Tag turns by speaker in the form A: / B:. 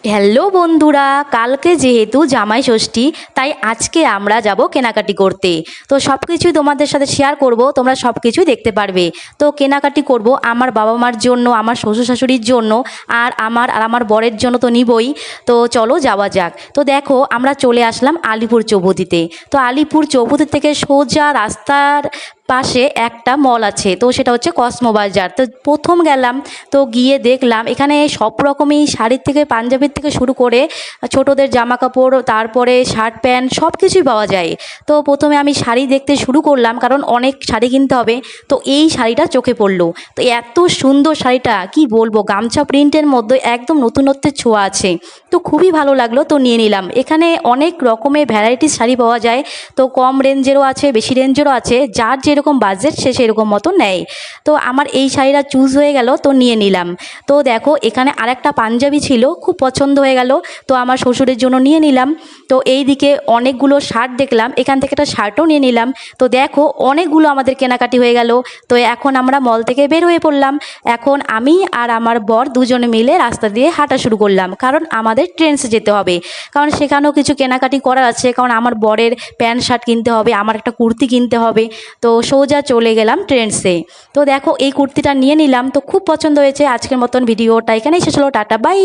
A: Hello বন্ধুরা, কালকে যেহেতু জামাই ষষ্ঠী তাই আজকে আমরা যাব কেনাকাটি করতে। তো সব কিছুই তোমাদের সাথে শেয়ার করব, তোমরা সব কিছুই দেখতে পারবে। তো কেনাকাটি করব আমার বাবা মার জন্য, আমার শ্বশুর শাশুড়ির জন্য, আর আমার বরের জন্য তো নিবই। তো চলো যাওয়া যাক। তো দেখো আমরা চলে আসলাম আলিপুর চৌপতিতে। তো আলিপুর চৌপতি থেকে সোজা রাস্তার পাশে একটা মল আছে, তো সেটা হচ্ছে কসমো বাজার। তো প্রথম গেলাম, তো গিয়ে দেখলাম এখানে সব রকমই শাড়ির থেকে পাঞ্জাবির থেকে শুরু করে ছোটদের জামা কাপড়, তারপরে শার্ট প্যান্ট সব কিছুই পাওয়া যায়। তো প্রথমে আমি শাড়ি দেখতে শুরু করলাম, কারণ অনেক শাড়ি কিনতে হবে। তো এই শাড়িটা চোখে পড়লো। তো এত সুন্দর শাড়িটা কি বলবো, গামছা প্রিন্টের মধ্যে একদম নতুনত্বের ছোঁয়া আছে। তো খুবই ভালো লাগলো, তো নিয়ে নিলাম। এখানে অনেক রকমের ভ্যারাইটিস শাড়ি পাওয়া যায়। তো কম রেঞ্জেরও আছে, বেশি রেঞ্জেরও আছে, যার যেরকম বাজেট সে সেরকম মতো নেয়। তো আমার এই শাড়িটা চুজ হয়ে গেল, তো নিয়ে নিলাম। তো দেখো এখানে আরেকটা পাঞ্জাবি ছিল, খুব পছন্দ হয়ে গেল, তো আমার শ্বশুরের জন্য নিয়ে নিলাম। তো এই দিকে অনেকগুলো শার্ট দেখলাম, এখান থেকে একটা শার্টও নিয়ে নিলাম। তো দেখো অনেকগুলো আমাদের কেনাকাটি হয়ে গেল। তো এখন আমরা মল থেকে বের হয়ে পড়লাম। এখন আমি আর আমার বর দুজনে মিলে রাস্তা দিয়ে হাঁটা শুরু করলাম, কারণ আমাদের ট্রেন্ডসে যেতে হবে। কারণ সেখানেও কিছু কেনাকাটি করার আছে, কারণ আমার বরের প্যান্ট শার্ট কিনতে হবে, আমার একটা কুর্তি কিনতে হবে। তো সোজা চলে গেলাম ট্রেন্ডসে। তো দেখো এই কুর্তিটা নিয়ে নিলাম, তো খুব পছন্দ হয়েছে। আজকের মতন ভিডিওটা এখানেই শেষ হলো, টাটা বাই।